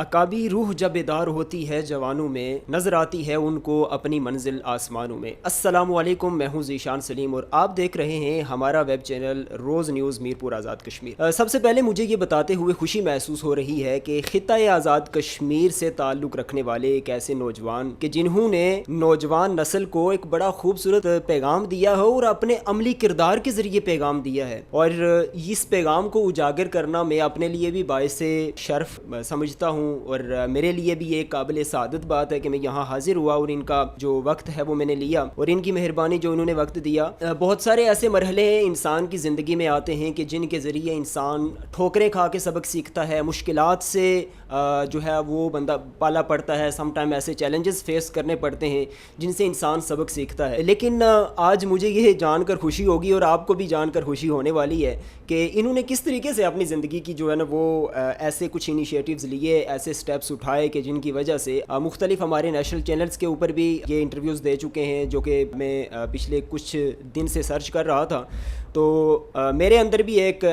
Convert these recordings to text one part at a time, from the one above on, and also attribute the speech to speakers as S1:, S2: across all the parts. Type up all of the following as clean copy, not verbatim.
S1: عقابی روح جب بیدار ہوتی ہے جوانوں میں، نظر آتی ہے ان کو اپنی منزل آسمانوں میں۔ السلام علیکم، میں ہوں ذیشان سلیم اور آپ دیکھ رہے ہیں ہمارا ویب چینل روز نیوز میرپور آزاد کشمیر۔ سب سے پہلے مجھے یہ بتاتے ہوئے خوشی محسوس ہو رہی ہے کہ خطۂ آزاد کشمیر سے تعلق رکھنے والے ایک ایسے نوجوان کہ جنہوں نے نوجوان نسل کو ایک بڑا خوبصورت پیغام دیا ہے اور اپنے عملی کردار کے ذریعے پیغام دیا ہے، اور اس پیغام کو اجاگر کرنا میں اپنے لیے بھی باعث شرف سمجھتا ہوں، اور میرے لیے بھی ایک قابل سعادت بات ہے کہ میں یہاں حاضر ہوا اور ان کا جو وقت ہے وہ میں نے لیا، اور ان کی مہربانی جو انہوں نے وقت دیا۔ بہت سارے ایسے مرحلے ہیں انسان کی زندگی میں آتے ہیں کہ جن کے ذریعے انسان ٹھوکریں کھا کے سبق سیکھتا ہے، مشکلات سے جو ہے وہ بندہ پالا پڑتا ہے، سم ٹائم ایسے چیلنجز فیس کرنے پڑتے ہیں جن سے انسان سبق سیکھتا ہے۔ لیکن آج مجھے یہ جان کر خوشی ہوگی اور آپ کو بھی جان کر خوشی ہونے والی ہے کہ انہوں نے کس طریقے سے اپنی زندگی کی جو ہے نا وہ ایسے کچھ انیشیٹوز لیے، ایسے سٹیپس اٹھائے کہ جن کی وجہ سے مختلف ہمارے نیشنل چینلز کے اوپر بھی یہ انٹرویوز دے چکے ہیں، جو کہ میں پچھلے کچھ دن سے سرچ کر رہا تھا، تو میرے اندر بھی ایک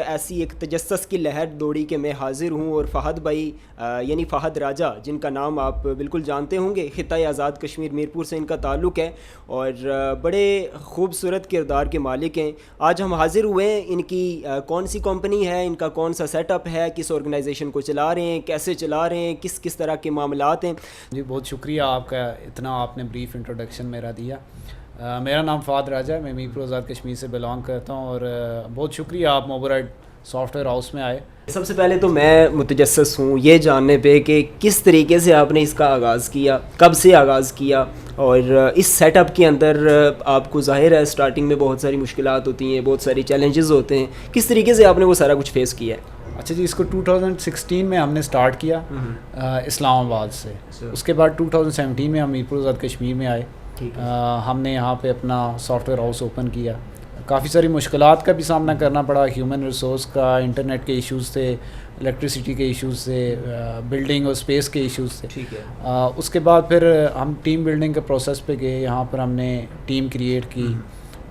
S1: تجسس کی لہر دوڑی کہ میں حاضر ہوں، اور فہد بھائی یعنی فہد راجہ، جن کا نام آپ بالکل جانتے ہوں گے، خطۂ آزاد کشمیر میرپور سے ان کا تعلق ہے اور بڑے خوبصورت کردار کے مالک ہیں۔ آج ہم حاضر ہوئے ہیں، ان کی کون سی کمپنی ہے، ان کا کون سا سیٹ اپ ہے، کس آرگنائزیشن کو چلا رہے ہیں، کیسے چلا رہے ہیں، کس طرح کے معاملات ہیں۔
S2: جی بہت شکریہ آپ کا، اتنا آپ نے بریف انٹروڈکشن میرا دیا۔ میرا نام فہد راجہ ہے، میں میرپور آزاد کشمیر سے بلانگ کرتا ہوں، اور بہت شکریہ آپ موبرائڈ سافٹ ویئر ہاؤس میں آئے۔
S1: سب سے پہلے تو میں متجسس ہوں یہ جاننے پہ کہ کس طریقے سے آپ نے اس کا آغاز کیا، کب سے آغاز کیا، اور اس سیٹ اپ کے اندر آپ کو ظاہر ہے اسٹارٹنگ میں بہت ساری مشکلات ہوتی ہیں، بہت ساری چیلنجز ہوتے ہیں، کس طریقے سے آپ نے وہ سارا کچھ فیس کیا ہے؟
S2: اچھا جی، اس کو 2016 میں ہم نے سٹارٹ کیا اسلام آباد سے، اس کے بعد 2017 میں ہم میرپور آزاد کشمیر میں آئے۔ ہم نے یہاں پہ اپنا سافٹ ویئر ہاؤس اوپن کیا۔ کافی ساری مشکلات کا بھی سامنا کرنا پڑا، ہیومن ریسورس کا، انٹرنیٹ کے ایشوز تھے، الیکٹریسٹی کے ایشوز تھے، بلڈنگ اور اسپیس کے ایشوز تھے۔ اس کے بعد پھر ہم ٹیم بلڈنگ کے پروسیس پہ گئے، یہاں پر ہم نے ٹیم کریٹ کی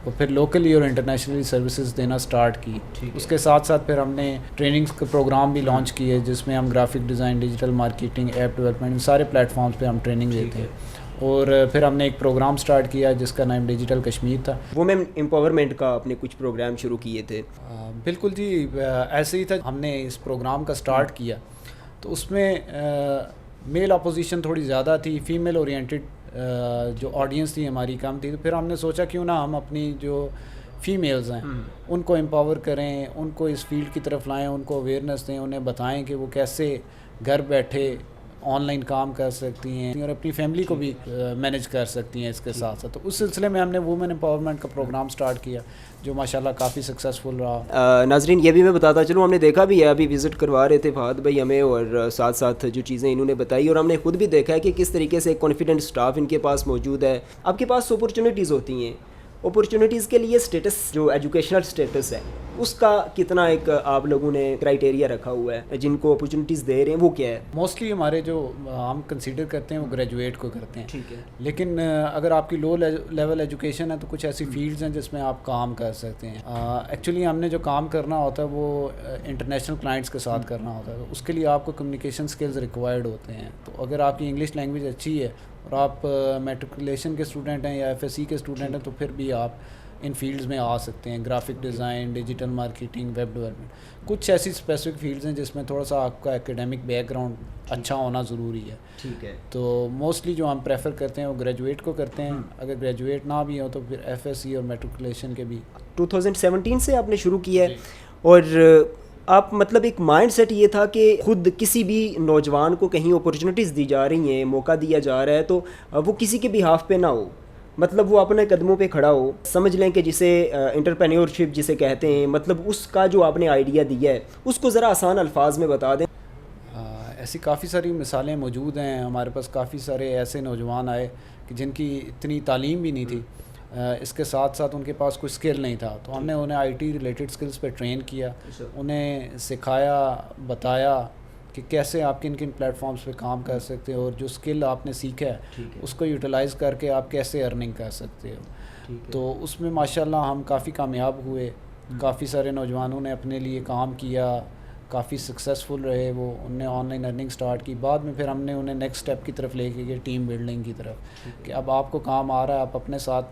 S2: اور پھر لوکلی اور انٹرنیشنلی سروسز دینا سٹارٹ کی۔ اس کے ساتھ ساتھ پھر ہم نے ٹریننگز کے پروگرام بھی لانچ کیے، جس میں ہم graphic design, digital marketing, app development, ان سارے پلیٹ فارمز پہ ہم ٹریننگ دیتے ہیں۔ اور پھر ہم نے ایک پروگرام سٹارٹ کیا جس کا نام ڈیجیٹل کشمیر تھا۔
S1: وومن امپاورمنٹ کا آپ نے کچھ پروگرام شروع کیے تھے؟
S2: بالکل جی، ایسے ہی تھا، ہم نے اس پروگرام کا سٹارٹ کیا تو اس میں میل اپوزیشن تھوڑی زیادہ تھی، فیمیل اورینٹڈ جو آڈینس تھی ہماری کم تھی، تو پھر ہم نے سوچا کیوں نہ ہم اپنی جو فیمیلز ہیں ان کو امپاور کریں، ان کو اس فیلڈ کی طرف لائیں، ان کو اویئرنیس دیں، انہیں بتائیں کہ وہ کیسے گھر بیٹھے آن لائن کام کر سکتی ہیں اور اپنی فیملی کو بھی مینیج کر سکتی ہیں اس کے ساتھ ساتھ۔ تو اس سلسلے میں ہم نے وومن امپاورمنٹ کا پروگرام سٹارٹ کیا جو ماشاءاللہ کافی سکسیزفل رہا۔
S1: ناظرین یہ بھی میں بتاتا چلوں، ہم نے دیکھا بھی ہے، ابھی وزٹ کروا رہے تھے فہد بھائی ہمیں، اور ساتھ ساتھ جو چیزیں انہوں نے بتائی، اور ہم نے خود بھی دیکھا ہے کہ کس طریقے سے ایک کانفیڈنٹ سٹاف ان کے پاس موجود ہے۔ آپ کے پاس اپرچونیٹیز ہوتی ہیں، اپرچونیٹیز کے لیے سٹیٹس، جو ایجوکیشنل سٹیٹس ہے، اس کا کتنا ایک آپ لوگوں نے کرائٹیریا رکھا ہوا ہے؟ جن کو اپرچونیٹیز دے رہے ہیں وہ کیا ہے؟
S2: موسٹلی ہمارے جو ہم کنسیڈر کرتے ہیں وہ گریجویٹ کو کرتے ہیں،
S1: ٹھیک ہے،
S2: لیکن اگر آپ کی لو لیول ایجوکیشن ہے تو کچھ ایسی فیلڈز ہیں جس میں آپ کام کر سکتے ہیں۔ ایکچولی ہم نے جو کام کرنا ہوتا ہے وہ انٹرنیشنل کلائنٹس کے ساتھ کرنا ہوتا ہے، تو اس کے لیے آپ کو کمیونیکیشن سکلز ریکوائرڈ ہوتے ہیں۔ تو اگر آپ کی انگلش لینگویج اچھی ہے اور آپ میٹرکولیشن کے اسٹوڈنٹ ہیں یا ایف ایس سی کے اسٹوڈنٹ ہیں تو پھر بھی آپ ان فیلڈز میں آ سکتے ہیں، graphic design, digital marketing, web development. کچھ ایسی اسپیسیفک فیلڈز ہیں جس میں تھوڑا سا آپ کا ایکیڈیمک بیک گراؤنڈ اچھا ہونا ضروری ہے۔
S1: ٹھیک ہے،
S2: تو موسٹلی جو ہم پریفر کرتے ہیں وہ گریجویٹ کو کرتے ہیں، اگر گریجویٹ نہ بھی ہو تو پھر ایف ایس سی اور میٹرکولیشن کے بھی۔
S1: 2017 سے آپ نے شروع کیا ہے، اور آپ مطلب ایک مائنڈ سیٹ یہ تھا کہ خود کسی بھی نوجوان کو کہیں اپرچونیٹیز دی جا رہی ہیں، موقع دیا جا رہا ہے تو وہ کسی کے بھی ہاف پہ نہ ہو، مطلب وہ اپنے قدموں پہ کھڑا ہو، سمجھ لیں کہ جسے انٹرپرینیورشپ جسے کہتے ہیں، مطلب اس کا جو آپ نے آئیڈیا دیا ہے اس کو ذرا آسان الفاظ میں بتا دیں۔
S2: ایسی کافی ساری مثالیں موجود ہیں، ہمارے پاس کافی سارے ایسے نوجوان آئے کہ جن کی اتنی تعلیم بھی نہیں تھی، اس کے ساتھ ساتھ ان کے پاس کوئی اسکل نہیں تھا، تو ہم نے انہیں آئی ٹی ریلیٹڈ اسکلس پہ ٹرین کیا، انہیں سکھایا، بتایا کہ کیسے آپ کن کن پلیٹ فارمز پہ کام کر سکتے ہو، اور جو اسکل آپ نے سیکھا ہے اس کو یوٹیلائز کر کے آپ کیسے ارننگ کر سکتے ہو۔ تو اس میں ماشاءاللہ ہم کافی کامیاب ہوئے، کافی سارے نوجوانوں نے اپنے لیے کام کیا، کافی سکسیزفل رہے وہ. انہوں نے آن لائن ارننگ سٹارٹ کی. بعد میں پھر ہم نے انہیں نیکسٹ اسٹیپ کی طرف لے کے گئے, ٹیم بلڈنگ کی طرف, کہ اب آپ کو کام آ رہا ہے, آپ اپنے ساتھ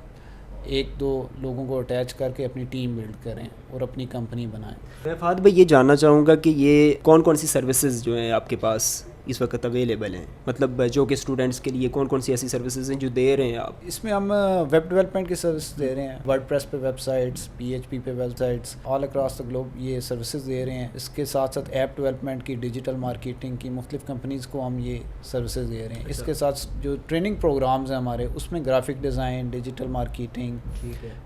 S2: ایک دو لوگوں کو اٹیچ کر کے اپنی ٹیم بلڈ کریں اور اپنی کمپنی بنائیں.
S1: میں فہد بھائی یہ جاننا چاہوں گا کہ یہ کون کون سی سروسز جو ہیں آپ کے پاس اس وقت اویلیبل ہیں, مطلب جو کہ اسٹوڈنٹس کے لیے کون کون سی ایسی سروسز ہیں جو دے رہے ہیں آپ؟
S2: اس میں ہم ویب ڈیولپمنٹ کی سروس دے رہے ہیں, ورڈ پریس پہ ویب سائٹس, PHP پہ web sites, all across the globe یہ سروسز دے رہے ہیں. اس کے ساتھ ساتھ ایپ ڈیولپمنٹ کی, ڈیجیٹل مارکیٹنگ کی, مختلف کمپنیز کو ہم یہ سروسز دے رہے ہیں. اس کے ساتھ جو ٹریننگ پروگرامز ہیں ہمارے, اس میں graphic design, digital marketing,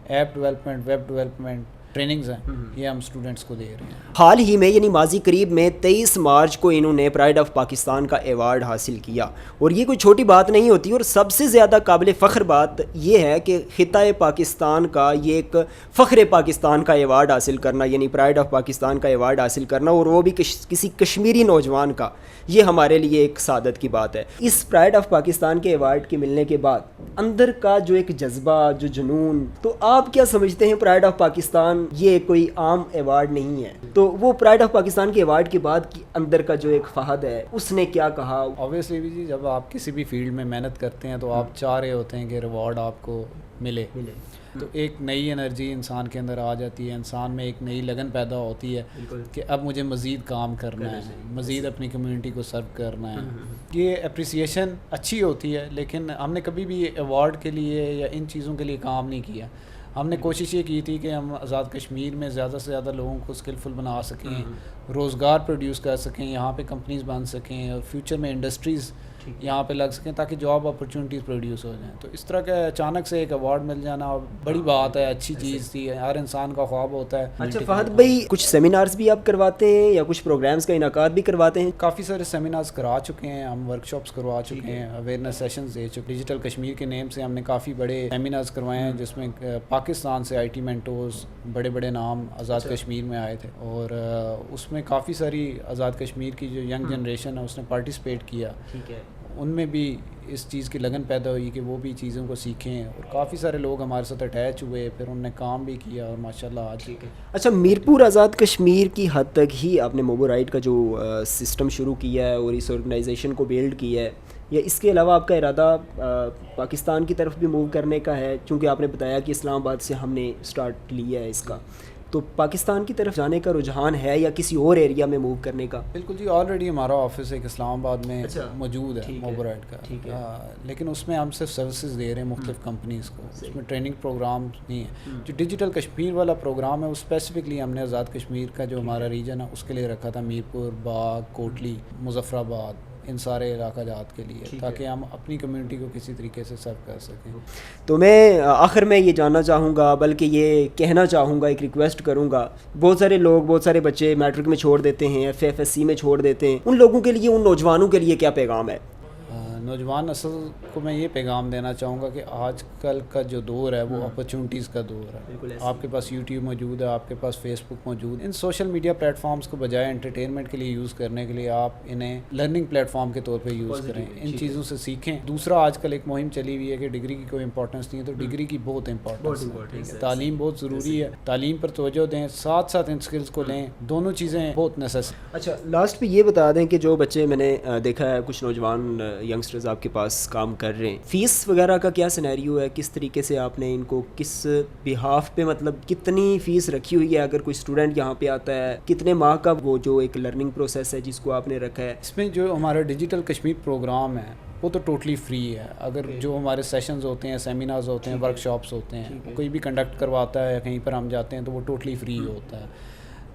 S2: app development, web development trainings ہیں, یہ ہم اسٹوڈنٹس کو دے رہے ہیں.
S1: حال ہی میں یعنی ماضی قریب میں 23 مارچ کو انہوں نے پرائڈ آف پاکستان کا ایوارڈ حاصل کیا, اور یہ کوئی چھوٹی بات نہیں ہوتی, اور سب سے زیادہ قابل فخر بات یہ ہے کہ خطۂ پاکستان کا یہ ایک فخر پاکستان کا ایوارڈ حاصل کرنا, یعنی پرائڈ آف پاکستان کا ایوارڈ حاصل کرنا, اور وہ بھی کسی کشمیری نوجوان کا, یہ ہمارے لیے ایک سعادت کی بات ہے. اس پرائڈ آف پاکستان کے ایوارڈ کے ملنے کے بعد اندر کا جو ایک جذبہ, جو جنون, تو آپ کیا سمجھتے ہیں پرائڈ آف پاکستان یہ کوئی عام ایوارڈ نہیں ہے, تو وہ پرائڈ آف پاکستان کے ایوارڈ کے بعد اندر کا جو ایک فہد ہے اس نے کیا کہا؟
S2: اوبویسلی بھی جی, جب آپ کسی بھی فیلڈ میں محنت کرتے ہیں تو آپ چاہ رہے ہوتے ہیں کہ ریوارڈ آپ کو ملے, تو ایک نئی انرجی انسان کے اندر آ جاتی ہے, انسان میں ایک نئی لگن پیدا ہوتی ہے کہ اب مجھے مزید کام کرنا ہے, مزید اپنی کمیونٹی کو سرو کرنا ہے. یہ اپریسیشن اچھی ہوتی ہے, لیکن ہم نے کبھی بھی ایوارڈ کے لیے یا ان چیزوں کے لیے کام نہیں کیا. ہم نے کوشش یہ کی تھی کہ ہم آزاد کشمیر میں زیادہ سے زیادہ لوگوں کو اسکلفل بنا سکیں, روزگار پروڈیوس کر سکیں, یہاں پہ کمپنیز بن سکیں, اور فیوچر میں انڈسٹریز یہاں پہ لگ سکیں تاکہ جاب اپرچونیٹیز پروڈیوس ہو جائیں. تو اس طرح کا اچانک سے ایک ایوارڈ مل جانا بڑی بات ہے, اچھی چیز تھی, ہر انسان کا خواب ہوتا ہے.
S1: اچھا فہد بھائی, کچھ سیمینارز بھی آپ کرواتے ہیں یا کچھ پروگرامز کا انعقاد بھی کرواتے ہیں؟
S2: کافی سارے سیمینارز کرا چکے ہیں ہم, ورک شاپس کروا چکے ہیں, اویئرنیس سیشنز دے چکے. ڈیجیٹل کشمیر کے نیم سے ہم نے کافی بڑے سیمینارز کروائے ہیں, جس میں پاکستان سے IT مینٹورز, بڑے بڑے نام آزاد کشمیر میں آئے تھے, اور اس میں کافی ساری آزاد کشمیر کی جو ینگ جنریشن ہے اس نے پارٹیسپیٹ کیا. ان میں بھی اس چیز کی لگن پیدا ہوئی کہ وہ بھی چیزوں کو سیکھیں, اور کافی سارے لوگ ہمارے ساتھ اٹیچ ہوئے, پھر انہوں نے کام بھی کیا, اور ماشاءاللہ آج.
S1: اچھا, میرپور آزاد کشمیر کی حد تک ہی آپ نے موبو رائٹ کا جو سسٹم شروع کیا ہے اور اس آرگنائزیشن کو بلڈ کیا ہے, یا اس کے علاوہ آپ کا ارادہ پاکستان کی طرف بھی موو کرنے کا ہے؟ چونکہ آپ نے بتایا کہ اسلام آباد سے ہم نے اسٹارٹ لیا ہے اس کا, تو پاکستان کی طرف جانے کا رجحان ہے یا کسی اور ایریا میں موو کرنے کا؟
S2: بالکل جی, آلریڈی ہمارا آفس ایک اسلام آباد میں موجود ہے موبو رائٹ کا, لیکن اس میں ہم صرف سروسز دے رہے ہیں مختلف کمپنیز کو, اس میں ٹریننگ پروگرام نہیں ہے. جو ڈیجیٹل کشمیر والا پروگرام ہے وہ اسپیسیفکلی ہم نے آزاد کشمیر کا جو ہمارا ریجن ہے اس کے لیے رکھا تھا, میرپور, باغ, کوٹلی, مظفر آباد, ان سارے علاقہ جات کے لیے, تاکہ ہم اپنی کمیونٹی کو کسی طریقے سے سرو کر سکیں.
S1: تو میں آخر میں یہ جاننا چاہوں گا, بلکہ یہ کہنا چاہوں گا, ایک ریکویسٹ کروں گا, بہت سارے لوگ, بہت سارے بچے میٹرک میں چھوڑ دیتے ہیں, FFSC میں چھوڑ دیتے ہیں, ان لوگوں کے لیے, ان نوجوانوں کے لیے کیا پیغام ہے؟
S2: نوجوان نسل کو میں یہ پیغام دینا چاہوں گا کہ آج کل کا جو دور ہے وہ اپرچونٹیز کا دور ہے. آپ کے پاس یوٹیوب موجود ہے, آپ کے پاس فیس بک موجود ہے. ان سوشل میڈیا پلیٹ فارمز کو بجائے انٹرٹینمنٹ کے لیے یوز کرنے کے لیے آپ انہیں لرننگ پلیٹ فارم کے طور پہ یوز کریں, ان چیزوں سے سیکھیں. دوسرا, آج کل ایک مہم چلی ہوئی ہے کہ ڈگری کی کوئی امپورٹنس نہیں ہے, تو ڈگری کی بہت امپورٹنس ہے. تعلیم بہت ضروری ہے, تعلیم پر توجہ دیں, ساتھ ساتھ ان اسکلس کو لیں, دونوں چیزیں بہت نیسیسری.
S1: اچھا, لاسٹ پہ یہ بتا دیں کہ جو بچے میں نے دیکھا ہے, کچھ نوجوان ینگسٹرز آپ کے پاس کام کر رہے ہیں, فیس وغیرہ کا کیا سینیریو ہے, کس طریقے سے آپ نے ان کو کس بہاف پہ, مطلب کتنی فیس رکھی ہوئی ہے اگر کوئی اسٹوڈنٹ یہاں پہ آتا ہے, کتنے ماہ کا وہ جو ایک لرننگ پروسیس ہے جس کو آپ نے رکھا ہے؟
S2: اس میں جو ہمارا ڈیجیٹل کشمیر پروگرام ہے وہ تو ٹوٹلی فری ہے. اگر جو ہمارے سیشنز ہوتے ہیں, سیمینارز ہوتے ہیں, ورک شاپس ہوتے ہیں, کوئی بھی کنڈکٹ کرواتا ہے, کہیں پر ہم جاتے ہیں تو وہ ٹوٹلی فری ہوتا ہے.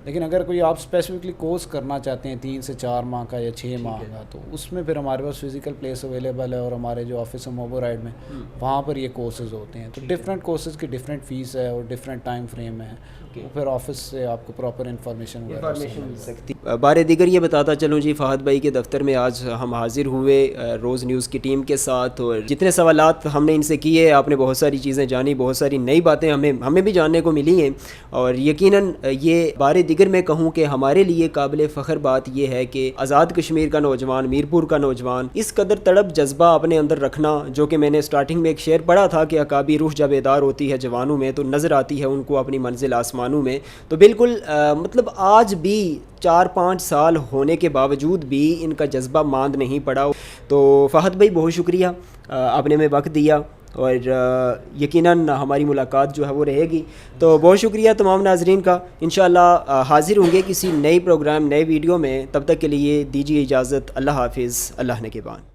S2: لیکن اگر کوئی آپ اسپیسیفکلی کورس کرنا چاہتے ہیں 3 سے 4 ماہ کا یا 6 ماہ کا, تو اس میں پھر ہمارے پاس فزیکل پلیس اویلیبل ہے, اور ہمارے جو آفس ہے موبو رائڈ میں, وہاں پر یہ کورسز ہوتے ہیں. تو ڈفرینٹ کورسز کی ڈفرینٹ فیس ہے اور ڈفرینٹ ٹائم فریم ہے, وہ پھر آفس سے آپ کو پراپر انفارمیشن
S1: مل سکتی. بار دیگر یہ بتاتا چلوں جی, فہد بھائی کے دفتر میں آج ہم حاضر ہوئے روز نیوز کی ٹیم کے ساتھ, اور جتنے سوالات ہم نے ان سے کیے, آپ نے بہت ساری چیزیں جانی, بہت ساری نئی باتیں ہمیں بھی جاننے کو ملی ہیں, اور یقیناً یہ بار دیگر میں کہوں کہ ہمارے لیے قابل فخر بات یہ ہے کہ آزاد کشمیر کا نوجوان، میرپور کا نوجوان اس قدر تڑپ جذبہ اپنے اندر رکھنا، جو کہ میں نے سٹارٹنگ میں ایک شعر پڑھا تھا کہ عقابی روح جب بیدار ہوتی ہے جوانوں میں تو نظر آتی ہے ان کو اپنی منزل آسمانوں میں. تو بالکل مطلب آج بھی 4-5 سال ہونے کے باوجود بھی ان کا جذبہ ماند نہیں پڑا. تو فہد بھائی بہت شکریہ، آپ نے ہمیں وقت دیا اور یقیناً ہماری ملاقات جو ہے وہ رہے گی. تو بہت شکریہ تمام ناظرین کا. انشاءاللہ حاضر ہوں گے کسی نئی پروگرام، نئے ویڈیو میں. تب تک کے لیے دیجیے اجازت. اللہ حافظ. اللہ نگہبان.